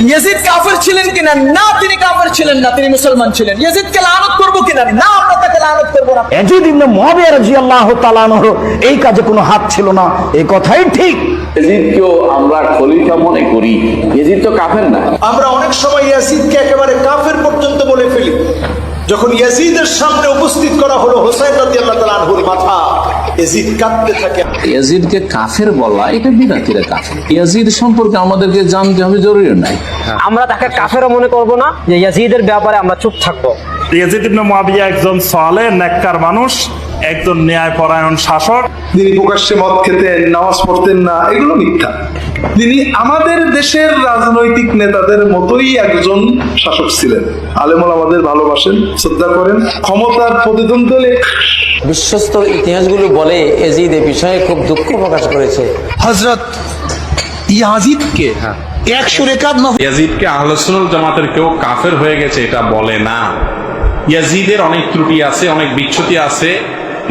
Yazid কাফের ছিলেন কিনা? না, তিনি কাফের ছিলেন না, তিনি মুসলমান ছিলেন। ইয়াজিদকে লানত করব কিনা? না, আমরা তাকে লানত করব না। ইয়াজিদ ইবনে মুআবিয়া রাদিয়াল্লাহু তাআলা আনহু এই কাজে কোনো হাত ছিল না, এই কথাই ঠিক। ইয়াজিদকেও আমরা খলিফা মনে করি, ইয়াজিদ তো কাফের না। আমরা অনেক সময় ইয়াজিদকে একেবারে কাফের পর্যন্ত বলে ফেলি। যখন ইয়াজিদের সামনে উপস্থিত করা হলো হোসেন রাদিয়াল্লাহু তাআলা আনহুর মাথা, ইয়াজিদ কাঁদতে থাকে। ইয়াজিদকে কাফের বলা এটা বিদাতিরা কাফের। ইয়াজিদ সম্পর্কে আমাদেরকে জানতে হবে জরুরি নাই। আমরা তাকে কাফেরও মনে করব না, যে ইয়াজিদের ব্যাপারে আমরা চুপ থাকবো। ইয়াজিদ ইবনে মুআবিয়া একজন সালেহ নেককার মানুষ, একজন ন্যায়পরায়ণ শাসক। তিনি প্রকাশ্যে মদ খেতেন, নামাজ পড়তেন না, এগুলো মিথ্যা। তিনি আমাদের দেশের রাজনৈতিক নেতাদের মতোই একজন শাসক ছিলেন। আলেম ওলামাদের ভালোবাসেন, শ্রদ্ধা করেন, ক্ষমতার প্রতিদ্বন্দ্বী। বিশ্বস্ত ইতিহাসগুলো বলে ইয়াজিদ এ বিষয়ে খুব দুঃখ প্রকাশ করেছে। হযরত ইয়াজিদকে 100 রাকাত ইয়াজিদকে আহলে সুন্নাত জামাতের কেউ কাফের হয়ে গেছে এটা বলে না। ইয়াজিদের অনেক ত্রুটি আছে, অনেক বিচ্যুতি আছে,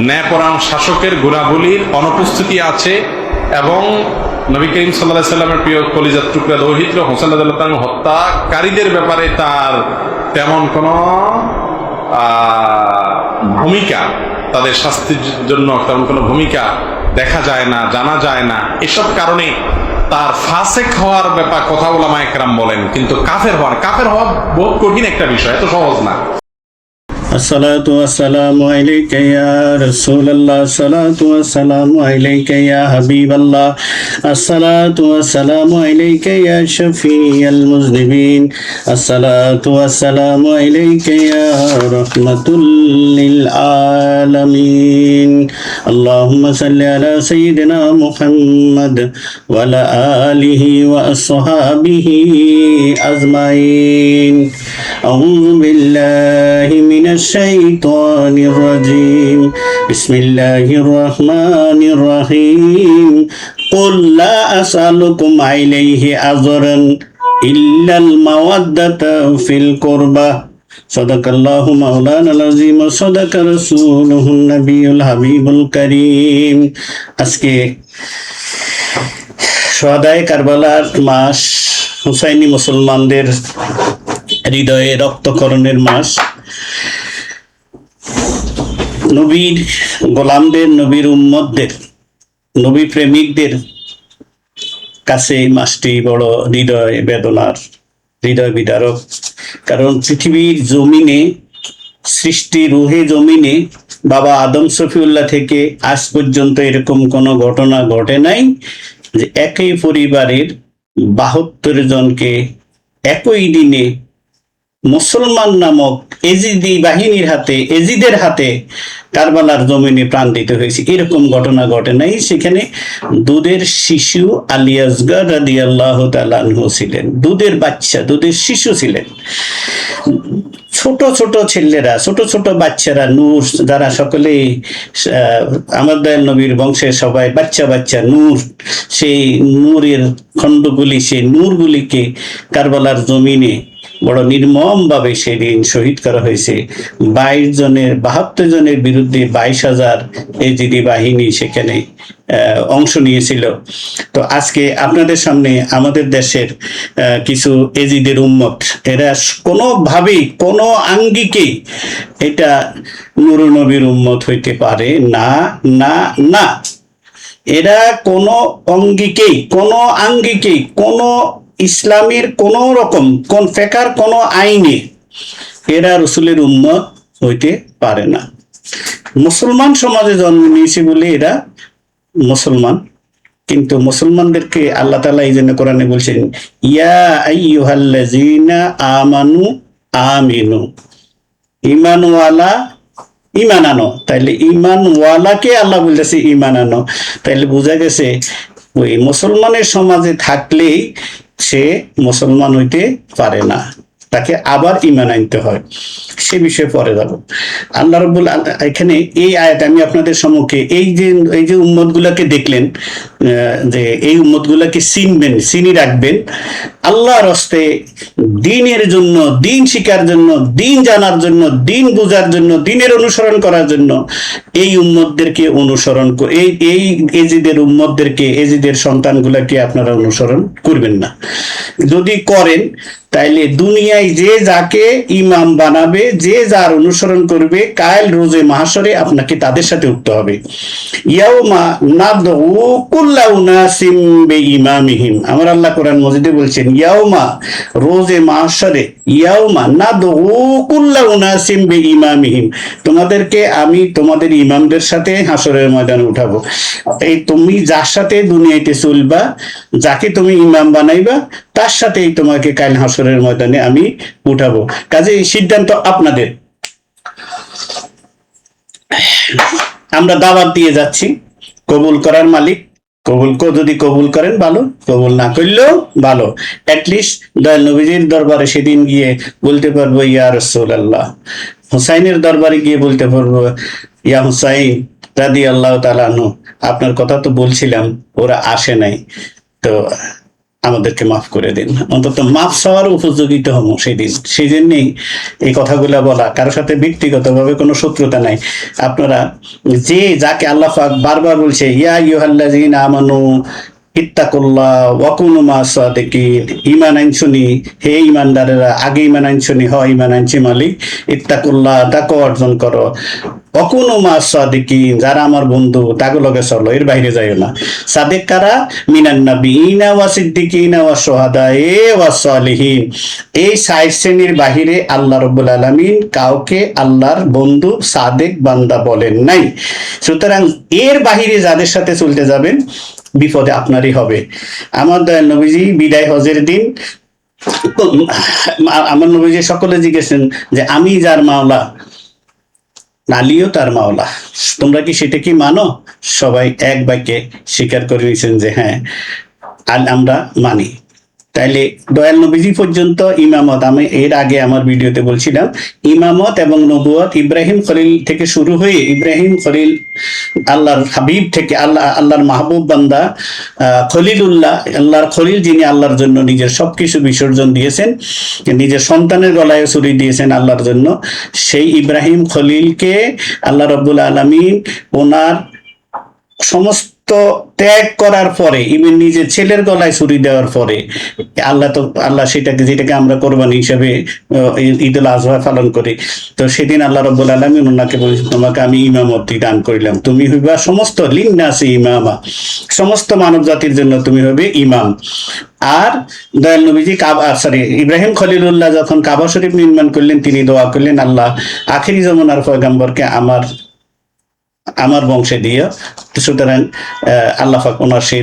ন্যায়পরায়ণ শাসকের গুণাবলীর অনুপস্থিতি আছে, এবং নবী করিম সাল্লাল্লাহু আলাইহি সাল্লামের প্রিয় কলিজার টুকরা দৌহিত্র হোসেন রাদিয়াল্লাহু তাআলা হত্যাকারীদের ব্যাপারে তার তেমন কোনো ভূমিকা, তাদের শাস্তির জন্য তেমন কোনো ভূমিকা দেখা যায় না, জানা যায় না। এসব কারণে তার ফাসেক হওয়ার ব্যাপার কথা উলামায়ে কেরাম বলেন, কিন্তু কাফের হওয়া বহুত কঠিন একটা বিষয়, এত সহজ না। الصلاة والسلام عليك يا رسول الله، الصلاة والسلام عليك يا حبيب الله، الصلاة والسلام عليك يا شفيع المذنبين، الصلاة والسلام عليك يا رحمة للعالمين، اللهم صل على سيدنا محمد وعلى آله وأصحابه أجمعين. أعوذ بالله من الشيطان الرجيم، بسم الله الرحمن الرحيم، قل لا أسألكم عليه أجرا إلا المودة في القربى، صدق الله مولانا العظيم وصدق رسوله النبي الحبيب الكريم। আজকে শুহাদায়ে কারবালার মাস, হুসাইনি মুসলমানদের হৃদয়ে রক্তক্ষরণের মাস। নবীর গোলামদের, নবীর উম্মতদের, নবী প্রেমিকদের কাছে এই মাসটি বড় হৃদয় বেদনার, হৃদয় বিদারক। কারণ পৃথিবীর জমিনে, সৃষ্টি রুহে জমিনে বাবা আদম শফিউল্লাহ থেকে আজ পর্যন্ত এরকম কোনো ঘটনা ঘটে নাই যে একই পরিবারের 72 জনকে একই দিনে মুসলমান নামক এজিদি বাহিনীর হাতে, এজিদের হাতে কারবালার জমিনে প্রাণ দিতে হয়েছে, এরকম ঘটনা ঘটে নাই। সেখানে দুধের শিশু আলী আসগর রাদিয়াল্লাহু তাআলা আনহু ছিলেন, দুধের বাচ্চা, দুধের শিশু ছিলেন। ছোট ছোট ছেলেরা, ছোট ছোট বাচ্চারা, নূর, যারা সকলে আমার দয়াল নবীর বংশের সবাই বাচ্চা বাচ্চা নূর, সেই নূরের খণ্ডগুলি, সেই নূরগুলিকে কারবালার জমিনে বড় নির্মম ভাবে সেদিন শহীদ করা হয়েছে। 72 জনের বিরুদ্ধে 22,000 এজিদি বাহিনী সেখানে অংশ নিয়েছিল। তো আজকে আপনাদের সামনে আমাদের দেশের কিছু এজিদের উম্মত, এরা কোনোভাবেই, কোনো আঙ্গিকেই এটা নূর নবীর উম্মত হইতে পারে না, না, না। এরা কোনো অঙ্গিকেই, কোনো আঙ্গিকেই, কোনো ইসলামের কোন রকম কোন ফেকার কোন আইনে এরা রসুলের উম্মত হইতে পারে না। মুসলমান সমাজে জন্ম নিয়েছে বলে এরা মুসলমান, কিন্তু মুসলমানদেরকে আল্লাহ তাআলা এই জন্য কোরআনে বলছেন, ইয়া আইয়ুহাল্লাযীনা আমানু আমিনু, ঈমানওয়ালা ঈমান আনো। তাইলে ঈমানওয়ালাকে আল্লাহ বলতেছে ঈমান আনো। তাইলে বোঝা গেছে ওই মুসলমানের সমাজে থাকলেই সে মুসলমান হইতে পারে না, তাকে আবার ঈমান আনতে হয়। সে বিষয়ে পরে যাব। আল্লাহ রাব্বুল এখানে এই আয়াত আমি আপনাদের সম্মুখে এই যে উম্মত গুলাকে দেখলেন, যে এই উম্মত গুলাকে চিনবেন, চিনি রাখবেন আল্লাহর হস্তে, দ্বীনের জন্য, দ্বীন শিখার জন্য, দ্বীন জানার জন্য, দ্বীন বুঝার জন্য, দ্বীনের অনুসরণ করার জন্য এই উম্মতদেরকে অনুসরণ, এই এজিদের উম্মতদেরকে, এজিদের সন্তানগুলাকে আপনারা অনুসরণ করবেন না। যদি করেন তাইলে দুনিয়ায় যে যাকে ইমাম বানাবে, যে যার অনুসরণ করবে, কাল রোজে মাহশরে আপনাকে তাদের সাথে উঠতে হবে। ইয়াউমা নাদউ কুল্লা উনাসিম বিইমামিহিম, আমার আল্লাহ কোরআন মজিদে বলছেন ইয়াউমা, রোজে মাহশরে, ইয়াউমা নাদউ কুল্লা উনাসিম বিইমামিহিম, তোমাদেরকে আমি তোমাদের ইমামদের সাথে হাসরের ময়দানে উঠাবো। এই তুমি যার সাথে দুনিয়াতে চলবা, যাকে তুমি ইমাম বানাইবা, তার সাথেই তোমাকে কাল হাসরের ময়দানে আমি উঠাবো। কাজে এই সিদ্ধান্ত আপনাদের। আমরা দাওয়াত দিয়ে যাচ্ছি, কবুল করার মালিক। যদি কবুল করেন ভালো, কবুল না করলেও ভালো। অ্যাটলিস্ট দয়াল নবীজির দরবারে সেদিন গিয়ে বলতে পারবো ইয়া রাসূলুল্লাহ, হুসাইনের দরবারে গিয়ে বলতে পারবো ইয়া হুসাইন রাদিয়াল্লাহু তাআলা আনহু, আপনার কথা তো বলছিলাম, ওরা আসে নাই, তো আমাদেরকে মাফ করে দিন। অন্তত মাফ চাওয়ার উপযোগিতা হবো সেদিন। সেই জন্যই এই কথাগুলা বলা, কারোর সাথে ব্যক্তিগতভাবে কোনো শত্রুতা নাই। আপনারা যে যাকে আল্লাহ পাক বারবার বলছে ইয়া আইয়ুহাল্লাযীনা আমানু ইত্তাকুল্লাহ ওয়া কুনু মা'আস সাদিকিন, ঈমান আনছুনি, হে ঈমানদারেরা, আগে ঈমান আনছুনি, হয় ঈমান আনছি মালিক, ইত্তাকুল্লাহ, তাকওয়া অর্জন করো, ওয়া কুনু মা'আস সাদিকিন, যারা আমার বন্ধু তাকে লগে চলো, এর বাইরে যাইও না। সাদিক কারা? মিনান নাবিয়িনা ওয়া সিদ্দিকিনা ওয়া শুহাদায়ে ওয়া সালিহিন। এই ৬০ শ্রেণীর বাহিরে আল্লাহ রাব্বুল আলামিন কাউকে আল্লাহর বন্ধু সাদেক বান্দা বলেন নাই। সুতরাং এর বাহিরে যাদের সাথে চলতে যাবেন, বিপদে আপনারই হবে। আমার দয়াল নবীজি বিদায় হজের দিন আমার নবীজি সকলে জিজ্ঞেসেন যে আমি যার মাওলা, আলীও তার মাওলা, তোমরা কি সেটা কি মানো? সবাই এক বাক্যে স্বীকার করে নিয়েছেন যে হ্যাঁ আমরা মানি। তাইলে দয়াল নবীজি পর্যন্ত ইমামত, আমি এর আগে আমার ভিডিওতে বলছিলাম, ইমামত এবং নবুয়ত ইব্রাহিম খলিল থেকে শুরু হয়ে, ইব্রাহিম খলিল আল্লাহর হাবিব থেকে, আল্লাহর মাহবুব বান্দা খলিলুল্লাহ, আল্লাহর খলিল, যিনি আল্লাহর জন্য নিজের সবকিছু বিসর্জন দিয়েছেন, নিজের সন্তানের গলায় ছুরি দিয়েছেন আল্লাহর জন্য, সেই ইব্রাহিম খলিলকে আল্লাহ রাব্বুল আলামিন ওনার সমস্ত ত্যাগ করার পরে, ইভেন নিজের ছেলের গলায় ছুরি দেওয়ার পরে, আল্লাহ যেটাকে আমরা কোরবানি হিসেবে ঈদুল আজহা পালন করি, তো সেদিন আল্লাহ রাব্বুল আলামিন ওনাকে বলেছেন তোমাকে আমি ইমামতি দান করিলাম, তুমি হইবা সমস্ত লিন্নাসি ইমামা, সমস্ত মানব জাতির জন্য তুমি হবে ইমাম। আর দয়াল নবীজি ইব্রাহিম খলিলুল্লাহ যখন কাবা শরীফ নির্মাণ করলেন, তিনি দোয়া করলেন আল্লাহ আখিরি জমানার পয়গম্বরকে আমার বংশে দিয়ে। সুতরাং আল্লাহ পাক ওনার সেই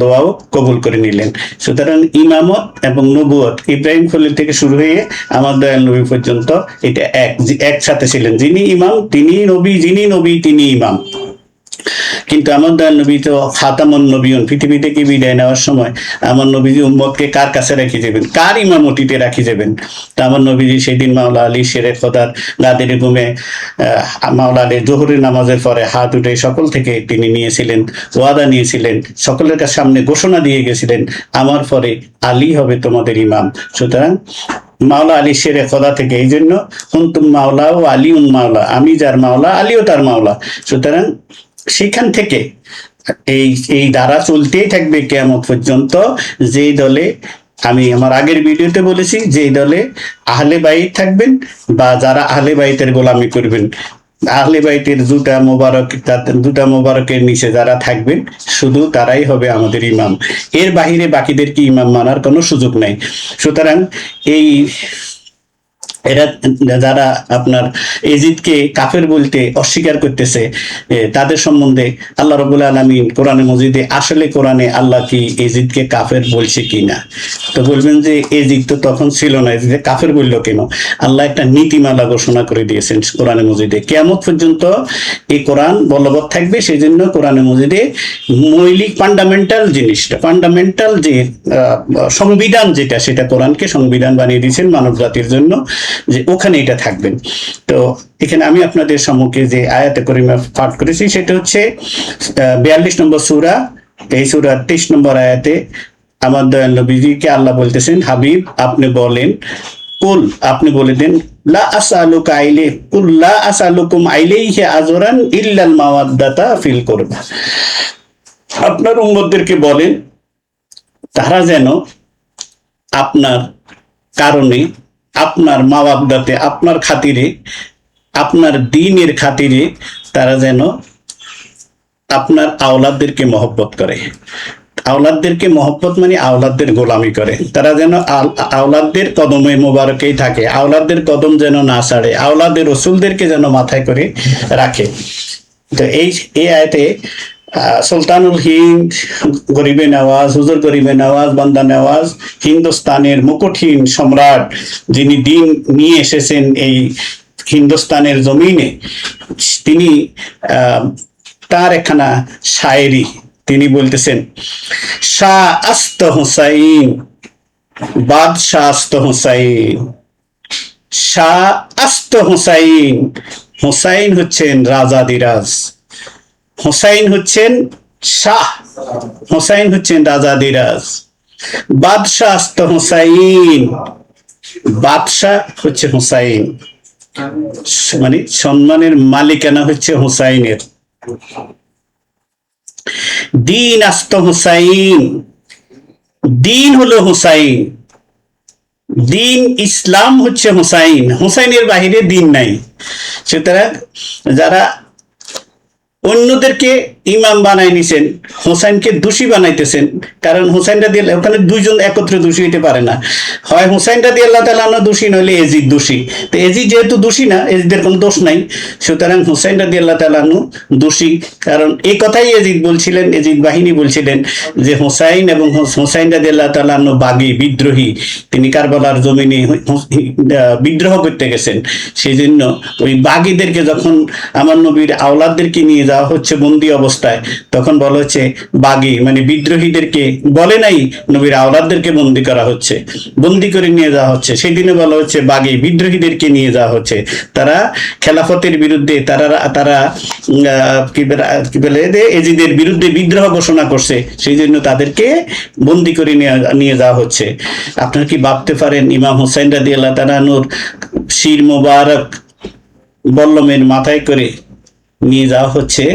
দোয়াও কবুল করে নিলেন। সুতরাং ইমামত এবং নবুয়ত ইব্রাহিম খলিল থেকে শুরু হয়ে আমার দয়াল নবী পর্যন্ত এটা একসাথে ছিলেন। যিনি ইমাম তিনি নবী, যিনি নবী তিনি ইমাম। কিন্তু আমার দয়াল নবী তো খাতামুন নবিয়্যিন, পৃথিবী থেকে বিদায় নেওয়ার সময় আমার নবীজি উম্মতকে কার কাছে রাখি যাবেন, কার ইমামতিতে রাখি যাবেন? তা আমার নবীজি সেদিন মাওলা আলী শেরে খোদার গাদের ঘুমে মাওলা আলী জোহরের নামাজের পরে হাত উঠে সকল থেকে তিনি নিয়েছিলেন, ওয়াদা নিয়েছিলেন, সকলের কাছে সামনে ঘোষণা দিয়ে গেছিলেন আমার পরে আলী হবে তোমাদের ইমাম। সুতরাং মাওলা আলী শেরে খোদা থেকে, এই জন্য হুনতুম মাওলা ও আলীউন মাওলা, আমি যার মাওলা আলীও তার মাওলা। সুতরাং সেখান থেকে এই ধারা চলতেই থাকবে কিয়ামত পর্যন্ত। যেই দলে, আমি আমার আগের ভিডিওতে বলেছি, যেই দলে আহলে বাইত থাকবেন বা যারা আহলে বাইতের গোলামি করবেন, আহলে বাইতের দুটা মোবারকের নিচে যারা থাকবেন, শুধু তারাই হবে আমাদের ইমাম। এর বাহিরে বাকিদেরকে ইমাম মানার কোনো সুযোগ নাই। সুতরাং এরা যারা আপনার এজিদকে কাফের বলতে অস্বীকার করতেছে, তাদের সম্বন্ধে আল্লাহ রাব্বুল আলামিন কোরআনে মজিদে, আসলে কোরআনে আল্লাহ কি এজিদকে কাফের বলছে কিনা? তো বলবেন যে এজিদ তো তখন ছিল না, এজিদকে কাফের বললো কেন? আল্লাহ একটা নীতিমালা ঘোষণা করে দিয়েছেন কোরআনে মজিদে, কিয়ামত পর্যন্ত এই কোরআন বলবৎ থাকবে। সেই জন্য কোরআনে মজিদে মৌলিক ফান্ডামেন্টাল জিনিসটা, ফান্ডামেন্টাল যে সংবিধান যেটা, সেটা কোরআনকে সংবিধান বানিয়ে দিয়েছেন মানব জাতির জন্য, যে ওখানে এটা থাকবেন। তো এখানে আমি আপনাদের সম্মুখে যে আয়াতে কারিমা পাঠ করেছি সেটা হচ্ছে 42 নম্বর সূরা, এই সূরার 23 নম্বর আয়াতে আমার দয়াল নবীজিকে আল্লাহ বলতেছেন, হাবিব আপনি বলেন, কুল আপনি বলে দেন, লা আসআলুকা আইলে কুল লা আসআলুকুম আইলাইহি আজরান ইল্লাল মাওয়াদ্দাতা ফিল কুরবা। আপনার উম্মতদেরকে বলেন তারা যেন আপনার কারণে, আপনার মা বাপদাতে, আপনার খাতিরে, আপনার দ্বীনের খাতিরে তারা যেন আপনার আওলাদদেরকে মহব্বত করে। আওলাদদেরকে মহব্বত মানে আওলাদদের গোলামি করে। তারা যেন আওলাদদের কদমে মোবারকেই থাকে, আওলাদদের কদম যেন না ছাড়ে, আওলাদের রসুলদেরকে যেন মাথায় করে রাখে। তো এই আয়াতে সুলতানুল হিন্দ, গরিবে নওয়াজ, হুজুর গরিবে নওয়াজ, বান্দা নওয়াজ, হিন্দুস্তানের মুকুটহীন সম্রাট, যিনি দিন নিয়ে এসেছেন এই হিন্দুস্তানের জমিনে, তিনি তার একখানা শায়েরি তিনি বলতেছেন, শাহ আস্ত হুসাইন, বাদশাহ আস্ত হুসাইন, শাহ আস্ত হুসাইন, হুসাইন হচ্ছেন রাজাদিরাজ, হুসাইন হচ্ছেন শাহ, হুসাইন হচ্ছেন রাজাদিরাজ, বাদশাহ আস্ত হুসাইন, বাদশাহ হচ্ছে হুসাইন, মানে সম্মানের মালিকানা হচ্ছে হুসাইনের। দিন আস্ত হুসাইন, দিন হলো হুসাইন, দিন ইসলাম হচ্ছে হুসাইন, হুসাইনের বাহিরে দিন নাই। সুতরাং যারা অন্যদেরকে ইমাম বানাই নিছেন, হোসাইনকে দোষী বানাইতেছেন, কারণ হোসাইন রাদিয়াল্লাহু, ওখানে দুইজন একত্রে দোষী হইতে পারে না, হয় হোসাইন রাদিয়াল্লাহু তাআলা আনহু দোষী, নইলে এজিদ দোষী। তো এজিদ যেহেতু দোষী না, এজিদের কোনো দোষ নাই, সুতরাং হোসাইন রাদিয়াল্লাহু তাআলা আনহু দোষী। কারণ এই কথাই এজিদ বলছিলেন, এজিদ বাহিনী বলছিলেন যে হোসাইন এবং হোসাইন রাদিয়াল্লাহু তাআলা আনহু বাগী, বিদ্রোহী, তিনি কারবালার জমিনে বিদ্রোহ করতে গেছেন। সেই জন্য ওই বাগীদেরকে যখন আমার নবীর আওলাদদেরকে নিয়ে যাওয়া হচ্ছে বন্দী অবস্থায়, তখন বলা হচ্ছে বাগী, মানে বিদ্রোহীদেরকে বলে নাই, নবীর আওলাদদেরকে বন্দী করা হচ্ছে, বন্দী করে নিয়ে যাওয়া হচ্ছে। সেই দিনে বলা হচ্ছে বাগী, বিদ্রোহীদেরকে নিয়ে যাওয়া হচ্ছে। তারা খেলাফতের বিরুদ্ধে, তারা কি বলে এজিদের বিরুদ্ধে বিদ্রোহ ঘোষণা করছে, সেই জন্য তাদেরকে বন্দী করে নিয়ে যাওয়া হচ্ছে। আপনারা কি ভাবতে পারেন ইমাম হুসাইন রাদিয়াল্লাহু তাআলা আনহুর শির মোবারক বল্লমের মাথায় করে নিয়ে যাওয়া হচ্ছে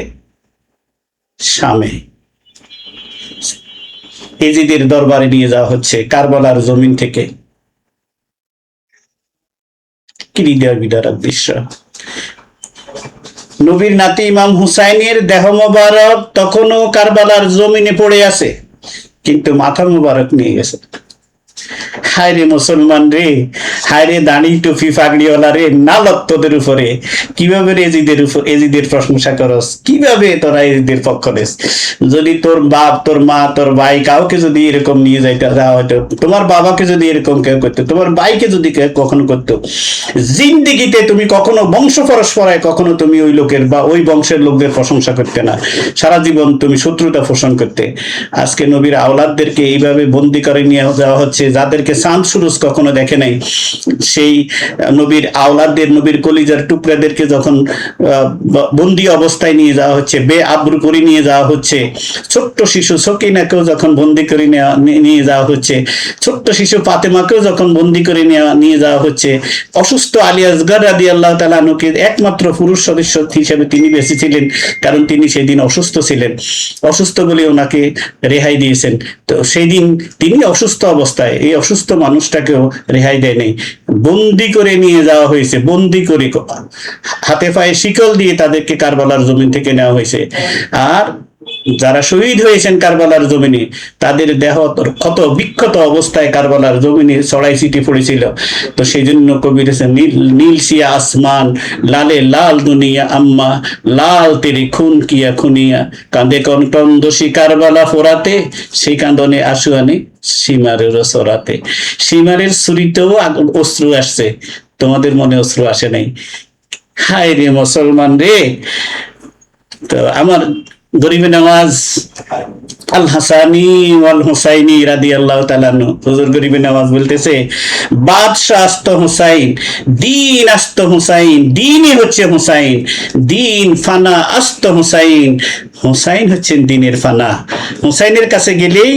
শামে, এজিদের দরবারে নিয়ে যাওয়া হচ্ছে কারবালার জমিন থেকে। কি হৃদয় বিদারক দৃশ্য! নবীর নাতি ইমাম হুসাইনের দেহ মোবারক তখনও কারবালার জমিনে পড়ে আছে, কিন্তু মাথা মোবারক নিয়ে গেছে। হায় রে মুসলমান রে, হায় রে দাড়ি টুপি পাগড়িওয়ালা রে, নালত তোদের উপরে, কিভাবে এজিদের প্রশংসা করস, কিভাবে তোরা এজিদের পক্ষ নেস। যদি তোর বাপ, তোর মা, তোর ভাই কাউকে যদি এরকম নিয়ে যাইতে যাওয়া হতো, তোমার বাবাকে যদি এরকম কেউ করতো, তোমার ভাইকে যদি কেউ কখনো করতো, জিন্দিগিতে তুমি কখনো বংশ পরস্পরায় কখনো তুমি ওই লোকের বা ওই বংশের লোকদের প্রশংসা করতে না, সারা জীবন তুমি শত্রুতা পোষণ করতে। আজকে নবীর আওলাদদেরকে এইভাবে বন্দী করে নিয়ে যাওয়া হচ্ছে, যাদেরকে চাঁদ সুরজ কখনো দেখে নাই, সেই নবীর আওলাদদের, নবীর কলিজার টুকরাদেরকে যখন বন্দী অবস্থায় নিয়ে যাওয়া হচ্ছে, বেআব্রু করে নিয়ে যাওয়া হচ্ছে, ছোট্ট শিশু সকিনাকেও যখন বন্দী করে নিয়ে যাওয়া হচ্ছে, ছোট্ট শিশু ফাতেমাকেও যখন বন্দী করে নিয়ে যাওয়া হচ্ছে, অসুস্থ আলী আসগর রাদিয়াল্লাহু তাআলা আনহুকে একমাত্র পুরুষ সদস্য হিসেবে তিনি বেঁচে ছিলেন, কারণ তিনি সেদিন অসুস্থ ছিলেন, অসুস্থ বলে ওনাকে রেহাই দিয়েছেন। তো সেই দিন তিনি অসুস্থ অবস্থায়, এই অসুস্থ মানুষটাকেও রেহাই দেয় নাই, বন্দি করে নিয়ে যাওয়া হয়েছে, বন্দি করে হাতে পায়ে শিকল দিয়ে তাদেরকে কারবালার জমিন থেকে নেওয়া হয়েছে। আর যারা শহীদ হয়েছেন কারবালার জমিনে, তাদের দেহ ক্ষত বিক্ষত অবস্থায় কারবালার জমিনে ছড়াই ছিটি পড়েছিল। তো সেই জন্য কবি নীল সিয়া আসমান, লালে লাল দুনিয়া আম্মা, লাল তেরি খুন কিয়া খুনিয়া, কাঁদে কনটন দোষী কারবালা ফোরাতে, সেই কাঁদনে আশুয়ানি সীমারের সরাতে। সীমারের ছুরিতেও অশ্রু আসছে, তোমাদের মনে অশ্রু আসে নাই। হায় রে মুসলমান রে! তো আমার গরিবে নওয়াজ আল হাসানি ওয়াল হুসাইনি রাদিয়াল্লাহু তাআলা আনহু, হুজুর গরিবে নওয়াজ বলতেছে, বাদশাহ আস্ত হুসাইন, দিন আস্ত হুসাইন, দিনই হচ্ছে হুসাইন, দিন ফানা আস্ত হুসাইন, হুসাইন হচ্ছেন দিনের ফানা। হুসাইনের কাছে গেলেই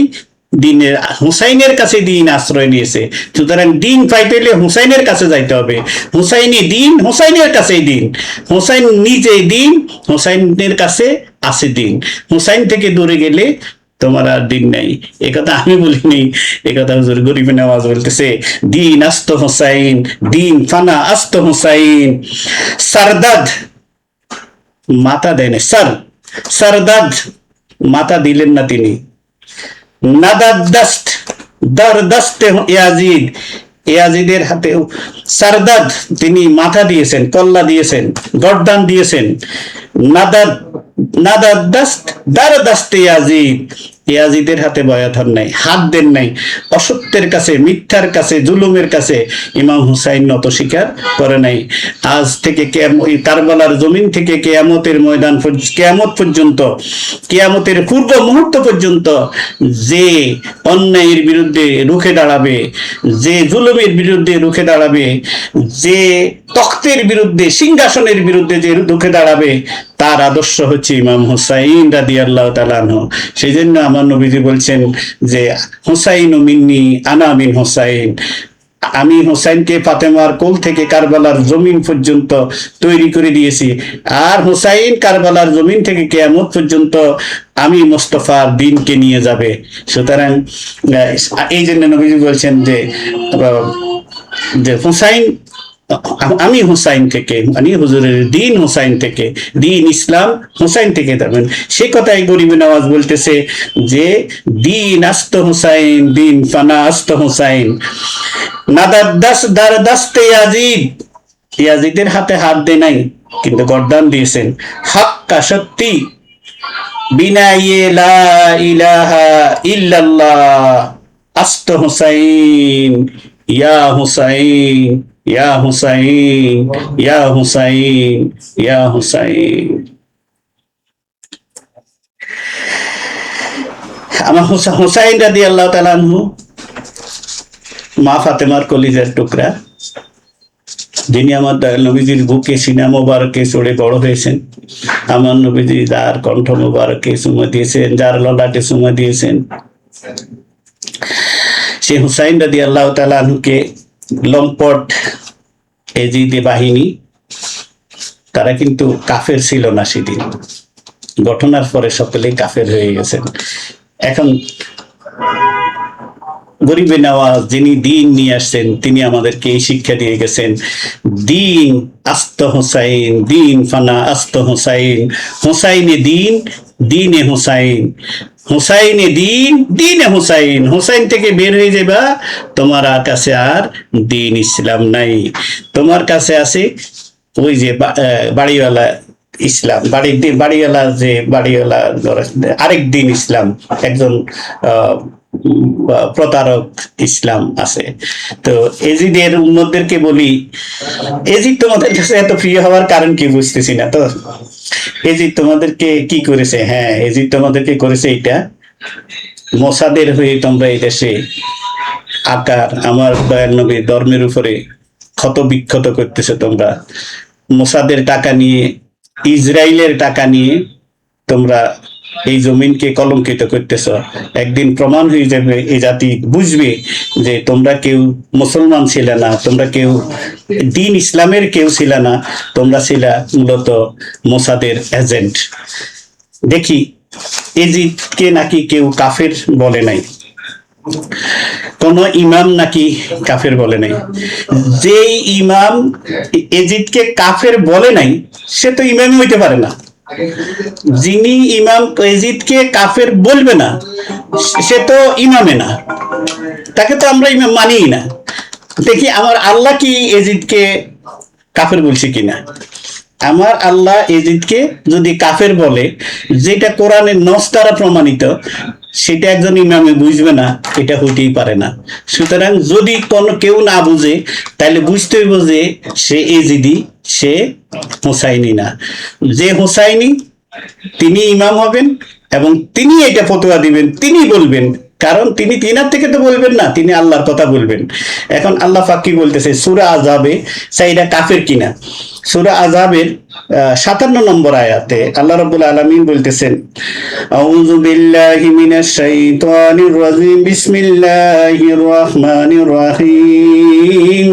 দিনের, হুসাইনের কাছে দিন আশ্রয় নিয়েছে। সুতরাং দিন পাইতে হলে হুসাইনের কাছে যাইতে হবে। হুসাইনি দিন, হুসাইনের কাছেই দিন, হুসাইন নিজেই দিন, হুসাইনের কাছে আছে দিন। হুসাইন থেকে দূরে গেলে তোমার আর দিন নাই। একথা আমি বলিনি, একথা হুজুর গরিবে নওয়াজ বলতেছে। দিন আস্ত হোসাইন, দিন ফানা আস্ত হোসাইন। সারদাদ মাথা দেন, সারদাদ মাথা দিলেন না তিনি। নাদাদাস্ত দারদাস্তে ইয়াজিদ, ইয়াজিদের হাতে সারদাদ তিনি মাথা দিয়েছেন, কল্লা দিয়েছেন, গর্দান দিয়েছেন। নাদাদাস্ত দারদাস্তে ইয়াজিদ, ইয়াজিদের হাতে বয়াত হন নাই, হাত দেন নাই। অসত্যের কাছে, মিথ্যার কাছে, জুলুমের কাছে ইমাম হুসাইন নত স্বীকার করে নাই। আজ থেকে কারবালার জমিন থেকে কেয়ামতের ময়দান, কেয়ামত পর্যন্ত, কেয়ামতের পূর্ব মুহূর্ত পর্যন্ত যে অন্যায়ের বিরুদ্ধে রুখে দাঁড়াবে, যে জুলুমের বিরুদ্ধে রুখে দাঁড়াবে, যে তখ্তের বিরুদ্ধে, সিংহাসনের বিরুদ্ধে যে রুখে দাঁড়াবে, তার আদর্শ হচ্ছে ইমাম হুসাইন রাদিয়াল্লাহু তাআলা আনহু। সেই জন্য আমার নবীজি বলছেন যে হুসাইন মিন্নি আনা মিন হুসাইন, আমি হুসাইনকে ফাতেমার কোল থেকে কারবালার জমিন পর্যন্ত তৈরি করে দিয়েছি, আর হুসাইন কারবালার জমিন থেকে কিয়ামত পর্যন্ত আমি মুস্তাফার দিনকে নিয়ে যাবে। সুতরাং এই জন্য নবীজি বলছেন যে হুসাইন, আমি হুসাইন থেকে, মানে হুজুরের দিন হুসাইন থেকে, দিন ইসলাম হুসাইন থেকে যাবেন। সে কথাই গরিবে নওয়াজ বলতেছে যে দিন আস্ত হুসাইন, দিন ফানা আস্ত হুসাইন। নাদাদাস দারদাস্তে ইয়াজিদ, ইয়াজিদের হাতে হাত দেয় নাই কিন্তু গর্দান দিয়েছেন। হাক্কা সত্যি, বিনা লা ইলাহা ইল্লাল্লাহ আস্ত হুসাইন, ইয়া হুসাইন, ইয়া হুসাইন, ইয়া হুসাইন, ইয়া হুসাইন। আমার হুসাইন রাদিয়াল্লাহু তাআলা আনহু মা ফাতেমার কলিজার টুকরা, যিনি আমার নবীজির বুকে সিনা মোবারকে চড়ে বড় হয়েছেন। আমার নবীজি যার কণ্ঠ মোবারকে চুমা দিয়েছেন, যার ললাটে চুমা দিয়েছেন, সে হুসাইন রাদিয়াল্লাহু তাআলা আনহুকে লম্পট এজিদে বাহিনী, তারা কিন্তু কাফের ছিল না সেদিন, ঘটনার পরে সকলেই কাফের হয়ে গেছেন। এখন গরিবে নওয়াজ যিনি দিন নিয়ে আসছেন, তিনি আমাদেরকে এই শিক্ষা দিয়ে গেছেন, দিন আস্ত হুসাইন, দিন ফানা আস্ত হুসাইন। হুসাইনে দিন, দিনে হুসাইন, হুসাইনে দিন, দিনে হুসাইন। হুসাইন থেকে বের হয়ে যাবা, তোমার কাছে আর দিন ইসলাম নাই, তোমার কাছে আছে ওই যে বাড়িওয়ালা ইসলাম, বাড়িওয়ালা যে বাড়িওয়ালা আরেক দিন ইসলাম, একজন প্রতারক ইসলাম আছে। তো এজিদের উম্মতদেরকে বলি, এজিদ তোমাদের কাছে এত প্রিয় হওয়ার কারণ কি বুঝতেছি না। তো এজিদ তোমাদেরকে কি করেছে? হ্যাঁ, এজিদ তোমাদেরকে করেছে এটা, মোসাদের হয়ে তোমরা এই দেশে আকার আমার দয়াল নবীর ধর্মের উপরে ক্ষত বিক্ষত করতেছে। তোমরা মোসাদের টাকা নিয়ে, ইসরায়েলের টাকা নিয়ে তোমরা এই জমিনকে কলঙ্কিত করতেছ। একদিন প্রমাণ হয়ে যাবে, এই জাতি বুঝবে যে তোমরা কেউ মুসলমান ছিলে না, তোমরা কেউ দিন ইসলামের কেউ ছিলে না, তোমরা ছিলা মূলত মোসাদের এজেন্ট। দেখি এজিদকে নাকি কেউ কাফের বলে নাই, কোন ইমাম নাকি কাফের বলে নাই। যেই ইমাম এজিদকে কাফের বলে নাই সে তো ইমামই হইতে পারে না। যিনি ইমাম এজিদকে কাফের বলবে না সে তো ইমামে না, তাকে তো আমরা ইমাম মানিই না। দেখি আমার আল্লাহ কি এজিদকে কাফের বলছে কিনা। আমার আল্লাহ এজিদকে যদি কাফের বলে, যেটা কোরআনের নস দ্বারা প্রমাণিত, সেটা একজন ইমামে বুঝবে না, এটা হইতেই পারে না। সুতরাং যদি কেউ না বুঝে, তাহলে বুঝতে হইব যে সে এজিদি, সে হুসাইনি না। যে হুসাইনি তিনি ইমাম হবেন এবং তিনি এটা ফতোয়া দিবেন, তিনি বলবেন, কারণ তিনি তিনার থেকে তো বলবেন না, তিনি আল্লাহর কথা বলবেন। এখন আল্লাহ পাক কি বলতেছে সূরা আযাবে, সেইটা কাফের কিনা। সূরা আযাবের 57 নম্বর আয়াতে আল্লাহ রাব্বুল আলামিন বলতেছেন, আউযু বিল্লাহি মিনাশ শাইতানির রাজিম বিসমিল্লাহির রহমানির রহিম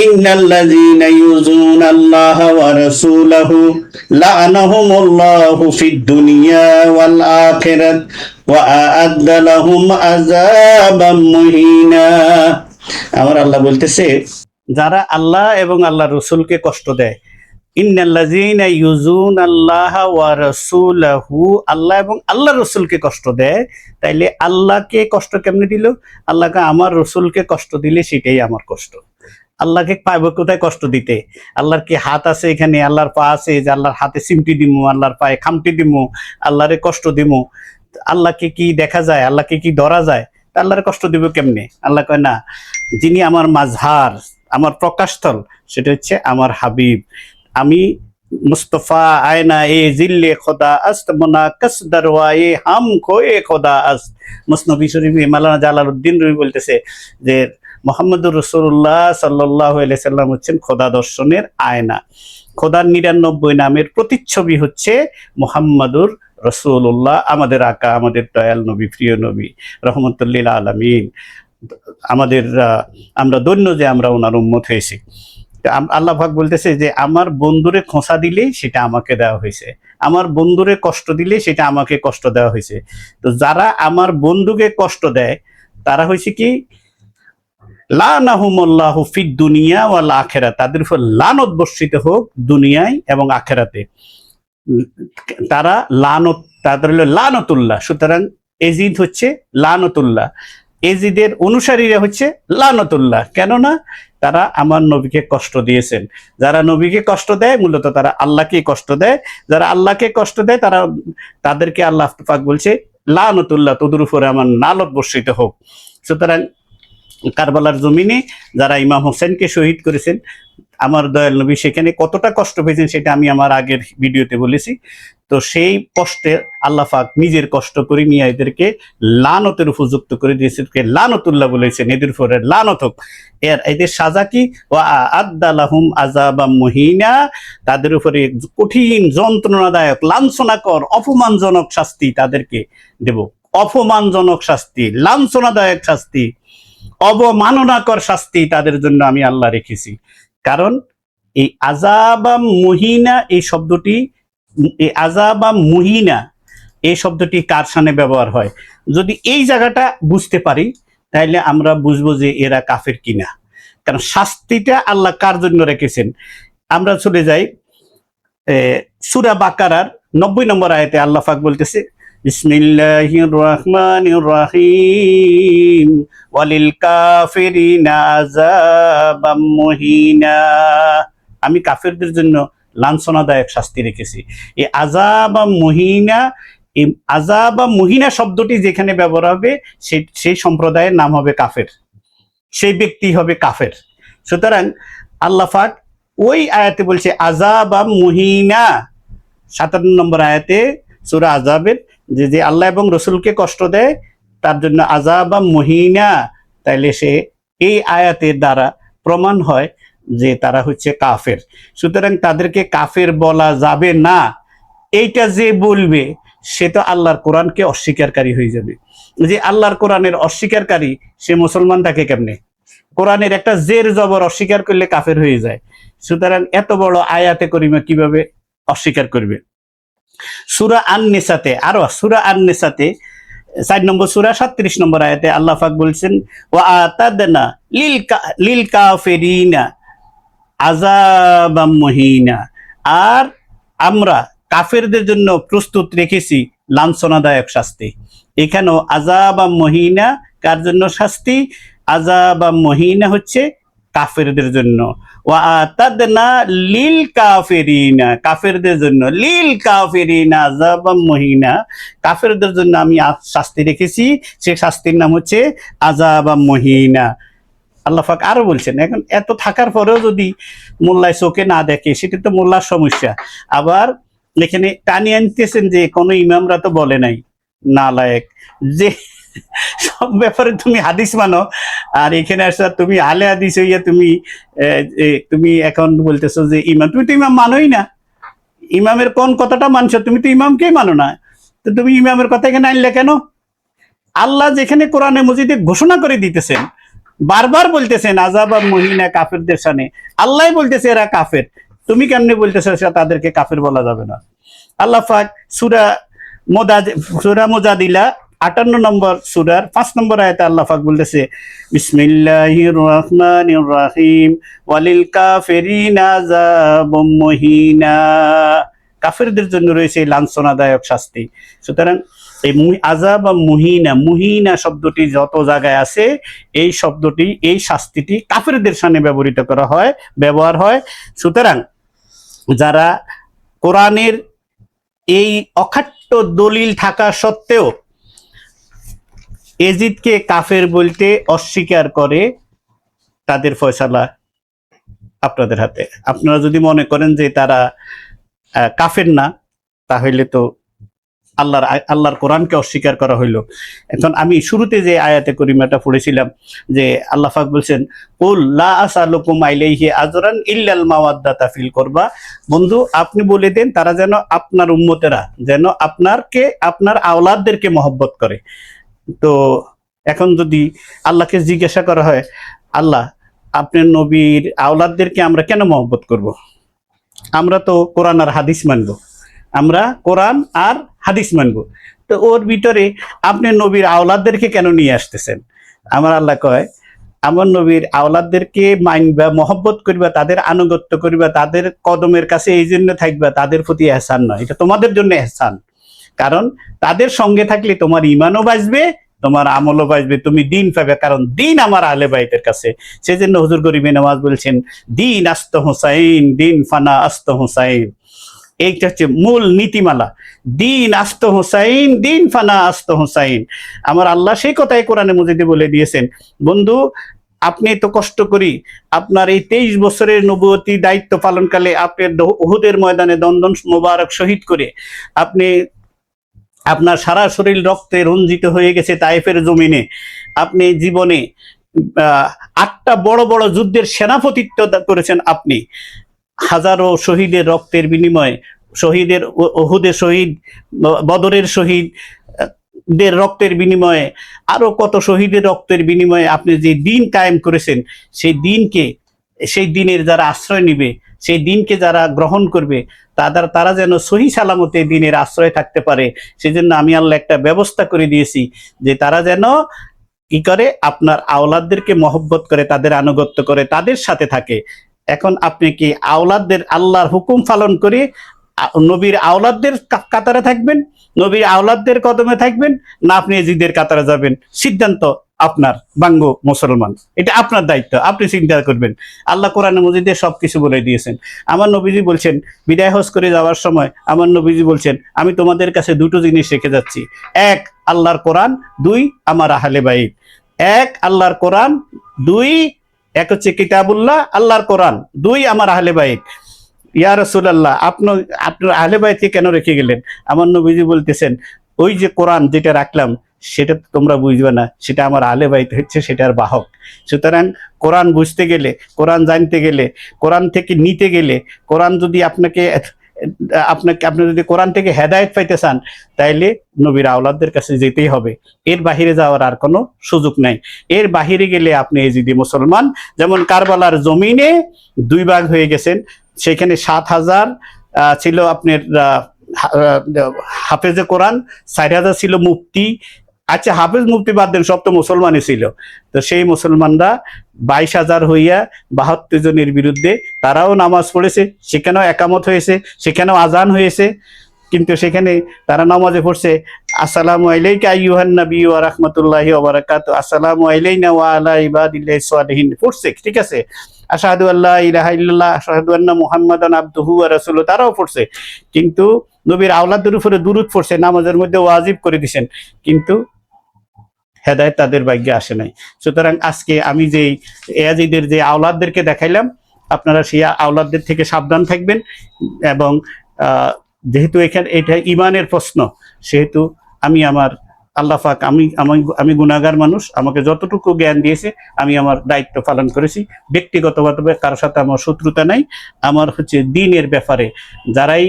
ইন্নাল্লাযীনা ইউযুনাল্লাহা ওয়া রাসূলাহু লা'নাহুমুল্লাহু ফিদ দুনিয়া ওয়াল আখিরাত ওয়া আ'আদ্দা লাহুম আযাবাম মুহিনা। আমার আল্লাহ বলতেছে, যারা আল্লাহ এবং আল্লাহর রাসূলকে কষ্ট দেয়, ইন্নাল্লাযীনা ইউযুনাল্লাহা ওয়া রাসূলাহু, আল্লাহ এবং আল্লাহর রাসূলকে কষ্ট দেয়, তাইলে আল্লাহকে কষ্ট কেমনে দিল? আল্লাহকে আমার রাসূলকে কষ্ট দিলে সেটাই আমার কষ্ট। আল্লাহকে পাইব কোথায় কষ্ট দিতে? আল্লাহর কি হাত আছে এখানে? আল্লাহর পা আছে যে আল্লাহর হাতে সিমটি দিমু, আল্লাহর পায়ে খামটি দিমু, আল্লাহরে কষ্ট দিমু? আল্লাহকে কি দেখা যায়? আল্লাহকে কি ধরা যায়? তা আল্লাহরে কষ্ট দিব কেমনে? আল্লাহ কয় না, যিনি আমার মাঝহার, আমার প্রকাশস্থল, সেটা হচ্ছে আমার হাবিব। আমি মুস্তফা আয়না এ জিল্লে খোদা আস্ত মোনা কসদর ওয়ায়ে হাম খোয়ে খোদা আস্ত। মুসনবী শরীফে মাওলানা জালালউদ্দিন রুমি বলতেছে যে মুহাম্মদুর রাসূলুল্লাহ সাল্লাল্লাহু আলাইহি সাল্লাম হচ্ছেন খোদা দর্শনের আয়না। খোদার 99 নামের প্রতিচ্ছবি হচ্ছে মুহাম্মদুর রাসূলুল্লাহ, আমাদের আকা, আমাদের দয়াল নবী, প্রিয় নবী, রহমতুল লিল আলামিন। আমাদের আমরা ধন্য যে আমরা ওনার উম্মত হয়েছি। আল্লাহ পাক বলতেছে যে আমার বন্ধুরে খোঁচা দিলে সেটা আমাকে দেওয়া হয়েছে, আমার বন্ধুরে কষ্ট দিলে সেটা আমাকে কষ্ট দেওয়া হয়েছে। তো যারা আমার বন্ধুকে কষ্ট দেয় তারা হয়েছে কি, লানাহুমুল্লাহু ফিদ দুনিয়া ওয়াল আখিরাত, তাদের উপর লানত বর্ষিত হোক দুনিয়ায় এবং আখিরাতে। তারা লানত, তাদের হলো লানতুল্লাহ। সুতরাং এজিদ হচ্ছে লানতুল্লাহ, এজিদের অনুসারীরা হচ্ছে লানতুল্লাহ। কেননা তারা আমার নবীকে কষ্ট দিয়েছেন। যারা নবীকে কষ্ট দেয় মূলত তারা আল্লাহকে কষ্ট দেয়। যারা আল্লাহকে কষ্ট দেয় তাদেরকে আল্লাহ পাক বলছে লানতুল্লাহ, তোদের উপরে আমার নালত বর্ষিত হোক। সুতরাং কারবালার জমিনে যারা ইমাম হোসেনকে শহীদ করেছেন, আমার দয়াল নবী সেখানে কতটা কষ্ট পেয়েছেন সেটা আমি আমার আগের ভিডিওতে বলেছি। তো সেই কষ্টে আল্লাহ পাক নিজের কষ্ট করে নিয়ে এদেরকে লানতের উপযুক্ত করে দিয়েছেন, লানতুল্লাহ বলেছেন, এদের উপরে লানত হোক। এদের সাজা কি? ওয়া আ'আদ্দা লাহুম আযাবাম মুহিনা, তাদের উপরে কঠিন যন্ত্রণাদায়ক লাঞ্ছনাকর অপমানজনক শাস্তি তাদেরকে দেব। অপমানজনক শাস্তি, লাঞ্ছনাদায়ক শাস্তি, অবমাননাকর শাস্তি তাদের জন্য আমি আল্লাহ রেখেছি। কারণ এই আযাবাম মুহিনা এই শব্দটি, এই আযাবাম মুহিনা এই শব্দটি কার সামনে ব্যবহার হয়? যদি এই জায়গাটা বুঝতে পারি তাহলে আমরা বুঝবো যে এরা কাফের কিনা। কারণ শাস্তিটা আল্লাহ কার জন্য রেখেছেন। আমরা চলে যাই সূরা বাকারার 90 নম্বর আয়াতে আল্লাহ পাক বলতেছে, বিসমিল্লাহির রহমানির রহিম ওয়ালিল কাফিরিনা আযাবাম মুহিনা। আমি কাফেরদের জন্য লাঞ্ছনাদায়ক শাস্তি রেখেছি। এই আযাবাম মুহিনা, এই আযাবাম মুহিনা শব্দটি যেখানে ব্যবহার হবে সেই সম্প্রদায়ের নাম হবে কাফের, সেই ব্যক্তি হবে কাফের। সুতরাং আল্লাহ পাক ওই আয়াতে বলছে আযাবাম মুহিনা, 57 নম্বর আয়াতে সূরা আযাবের, যে আল্লাহ এবং রসুলকে কষ্ট দেয় তার জন্য আযাবাম মুহিনা, তাইলে সে এই আয়াতের দ্বারা প্রমাণ হয় যে তারা হচ্ছে কাফের। সুতরাং তাদেরকে কাফের বলা যাবে না, এইটা যে বলবে সে তো আল্লাহর কোরআনকে অস্বীকারী হয়ে যাবে। যে আল্লাহর কোরআনের অস্বীকারী সে মুসলমান থাকে কেমনে? কোরআনের একটা জের জবর অস্বীকার করলে কাফের হয়ে যায়। সুতরাং এত বড় আয়াতে করিমা কিভাবে অস্বীকার করবে? সূরা আন-নিসাতে, আরো সূরা আন-নিসাতে 4 নম্বর সূরা 37 নম্বর আয়াতে আল্লাহ পাক বলছেন, ওয়া আতাদনা লিল কাফিরিনা আযাবাম মুহিনা, আর আমরা কাফেরদের জন্য প্রস্তুত রেখেছি লাঞ্ছনাদায়ক শাস্তি। এখানেও আযাবাম মুহিনা কার জন্য শাস্তি? আযাবাম মুহিনা হচ্ছে কাফেরদের জন্য। ওয়া আতাদনা লিল কাফিরিনা, কাফেরদের জন্য, লিল কাফিরিনা আযাবাম মুহিনা, কাফেরদের জন্য আমি শাস্তি রেখেছি, সেই শাস্তির নাম হচ্ছে আযাবাম মুহিনা। আল্লাহ পাক আরো বলছেন, এখন এত থাকার পরেও যদি মোল্লায় চোখে না দেখে সেটা তো মোল্লার সমস্যা। আবার এখানে টানি আনতেছেন যে কোনো ইমামরা তো বলে নাই, নালায়েক, যে সব ব্যাপারে তুমি হাদিস মানো আর এখানে আসা তুমি আলে হাদিস হইয়া তুমি এখন বলতেছো যে ইমাম, তুমি তো ইমাম মানোই না। ইমামের কোন কথাটা মানছো? তুমি তো ইমামকেই মানো না। তো তো তুমি ইমামের কথা এখানে আনলে কেন? আল্লাহ যেখানে কোরআনে মজিদে ঘোষণা করে দিতেছেন, বারবার বলতেছেন আযাব মুহিনা কাফেরদের শানে, আল্লাহ বলতেছে এরা কাফের, তুমি কেমনে বলতেছো তাদেরকে কাফের বলা যাবে না? আল্লাহ পাক সূরা মুজাদিলা 58 নম্বর সূরার 5 নম্বর আয়াতে আল্লাহ পাক বলতেছে বিসমিল্লাহির রহমানির রহিম ওয়ালিল কাফিরিনা আযাবুম মুহিনা, কাফেরদের জন্য রয়েছে লাঞ্ছনাদায়ক শাস্তি। সুতরাং এই আযাব বা মুহিনা শব্দটি যত জায়গায় আছে, এই শব্দটি, এই শাস্তিটি কাফেরদের সামনে ব্যবহার হয়। সুতরাং যারা কোরআনের এই অখাট্য দলিল থাকা সত্ত্বেও এজিদকে কাফের বলতে অস্বীকার করে, তাদের ফয়সালা আপনাদের হাতে। আপনারা যদি মনে করেন যে তারা কাফের না, তাহলে তো আল্লাহর কোরআনকে অস্বীকার করা হইলো। এখন আমি শুরুতে যে আয়াতে করিমাটা পড়েছিলাম যে আল্লাহ পাক বলছেন কুল লা আসআলুকুম আলাইহি আজরান ইল্লাল মাওয়াদ্দাতা ফিল কুরবা, বন্ধু আপনি বলে দেন তারা যেন, আপনার উম্মতেরা যেন আপনার আওলাদদেরকে মহব্বত করে। তো এখন যদি আল্লাহকে জিজ্ঞাসা করা হয়, আল্লাহ আপনার নবীর আওলাদদেরকে আমরা কেন মহব্বত করব? আমরা তো কোরআন আর হাদিস মানবো, আমরা কোরআন আর হাদিস মানবো, তো ওর ভিতরে আপনি নবীর আওলাদদেরকে কেন নিয়ে আসতেছেন? আমার আল্লাহ কয়, আমার নবীর আওলাদদেরকে মানবা, মহব্বত করিবা, তাদের আনুগত্য করিবা, তাদের কদমের কাছে এই জন্য থাকবা, তাদের প্রতি এহসান নয়, এটা তোমাদের জন্য এহসান। কারণ তাদের সঙ্গে থাকলে তোমার ইমানও বাঁচবে, তোমার আমলও বাঁচবে, তুমি দিন পাবে, কারণ দিন আমার আহলে বাইতের কাছে। সেই জন্য হুজুর গরিবে নামাজ বলছেন দিন আস্ত হুসাইন, দিন ফানা আস্ত হুসাইন, এইটা হচ্ছে মূল নীতিমালা। দিন আস্ত হুসাইন, দিন ফানা আস্ত হুসাইন। আমার আল্লাহ সেই কথাই কোরআনে মজিদে বলে দিয়েছেন, বন্ধু আপনি তো কষ্ট করি আপনার এই 23 বছরের নবুয়তি দায়িত্ব পালনকালে আপনি উহুদের ময়দানে দন্দন মোবারক শহীদ করে আপনি, আপনার সারা শরীর রক্তে রঞ্জিত হয়ে গেছে তায়েফের জমিনে, আপনি জীবনে 8টা বড় বড় যুদ্ধের সেনাপতিত্ব করেছেন, আপনি হাজারো শহীদের রক্তের বিনিময়ে, শহীদের উহুদের শহীদ, বদরের শহীদদের রক্তের বিনিময়ে, আরো কত শহীদের রক্তের বিনিময়ে আপনি যে দিন কায়েম করেছেন, সেই দিনের যারা আশ্রয় নিবে, সেই দিনকে যারা গ্রহণ করবে, তারা যেন সহি সালামতে দিনের আশ্রয় থাকতে পারে, সেজন্য আমি আল্লাহ একটা ব্যবস্থা করে দিয়েছি যে তারা যেন কি করে, আপনার আওলাদদেরকে মহব্বত করে, তাদের আনুগত্য করে, তাদের সাথে থাকে। এখন আপনি কি আওলাদদের আল্লাহর হুকুম পালন করে নবীর আওলাদদের কাতারে থাকবেন, নবীর আওলাদদের কদমে থাকবেন, না আপনি এজিদের কাতারে যাবেন? সিদ্ধান্ত আপনার, বাঙ্গ মুসলমান, এটা আপনার দায়িত্ব, আপনি চিন্তা করবেন। আল্লাহ কোরআনে মজিদে সবকিছু বলে দিয়েছেন। আমার নবীজি বলছেন, বিদায় হজ করে যাওয়ার সময় আমার নবীজি বলছেন, আমি তোমাদের কাছে 2টো জিনিস রেখে যাচ্ছি, 1 আল্লাহর কোরআন, 2 আমার আহলে বাইত। 1 আল্লাহর কোরআন, 2 এক হচ্ছে কিতাবুল্লাহ আল্লাহর কোরআন, 2 আমার আহলে বাইত। ইয়া রাসূলুল্লাহ আপনার আহলে বাইতকে কেন রেখে গেলেন? আমার নবীজি বলতেছেন, ওই যে কোরআন যেটা রাখলাম সেটা তোমরা বুঝবে না, সেটা আমার আহলে বাইত হচ্ছে সেটার বাহক। সুতরাং কোরআন বুঝতে গেলে, কোরআন জানতে গেলে, কোরআন থেকে নিতে গেলে, কোরআন যদি আপনি যদি কোরআন থেকে হেদায়েত পাইতে চান, তাইলে নবীর আওলাদদের কাছে যেতেই হবে, এর বাহিরে যাওয়ার আর কোনো সুযোগ নাই। এর বাহিরে গেলে আপনি এজিদি মুসলমান। যেমন কারবালার জমিনে 2 ভাগ হয়ে গেছেন, সেখানে 7000 ছিল আপনার হাফেজে কোরআন, 40,000 ছিল মুফতি। আচ্ছা হাফেজ মুফতি বাদ দেন, সব তো মুসলমানই ছিল। তো সেই মুসলমানরা 22,000 হইয়া 72 জনের বিরুদ্ধে, তারাও নামাজ পড়েছে, সেখানেও একামত হয়েছে, সেখানেও আজান হয়েছে, কিন্তু সেখানে তারা নামাজে পড়ছে আসসালামু আলাইকা আইয়ুহান নবী ওয়া রাহমাতুল্লাহি ওয়া বারাকাতুহু, আসসালামু আলাইনা ওয়া আলা ইবাদিল্লাহিস সালিহিন পড়ছে, ঠিক আছে, আশহাদু আল্লা ইলাহা ইল্লাল্লাহ আশহাদু আন্না মুহাম্মাদান আবদুহু ওয়া রাসূলুহু, তারাও পড়ছে। কিন্তু নবীর আওলাদের উপরে দুরূদ পড়ছে, নামাজের মধ্যে ওয়াজিব করে দিয়েছেন, কিন্তু হেদায়েত তাদের ভাগ্যে আসে নাই। সুতরাং আজকে আমি যে ইয়াজিদের যে আওলাদদেরকে দেখাইলাম, আপনারা সেই আওলাদদের থেকে সাবধান থাকবেন। এবং যেহেতু এটা ইমানের প্রশ্ন, সেহেতু আমি আমার আল্লাহ পাক আমি গুনাহগার মানুষ, আমাকে যতটুকু জ্ঞান দিয়েছে আমি আমার দায়িত্ব পালন করেছি। ব্যক্তিগতভাবে কারোর সাথে আমার শত্রুতা নাই। আমার হচ্ছে দ্বীনের ব্যাপারে যারাই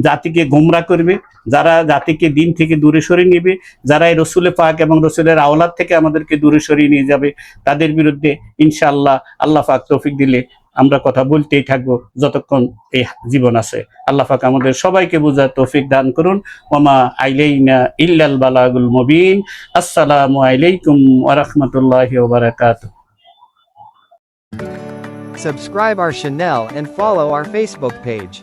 জাতিকে গোমরা করবে, যারা জাতিকে দিন থেকে দূরে সরিয়ে নেবে, যারা এই রসুলের পাক এবং রসুলের আওলাদ থেকে আমাদেরকে দূরে সরিয়ে নিয়ে যাবে, তাদের বিরুদ্ধে ইনশাআল্লাহ আল্লাহ পাক তৌফিক দিলে আমরা কথা বলতেই থাকবো যতক্ষণ এই জীবন আছে। আল্লাহ পাক আমাদের সবাইকে বোঝার তৌফিক দান করুন। ওমা আইলাইনা ইল্লাল বালাগুল মুবিন। আসসালামু আলাইকুম ওয়া রাহমাতুল্লাহি ওয়া বারাকাতুহু। Subscribe our channel and follow our Facebook page.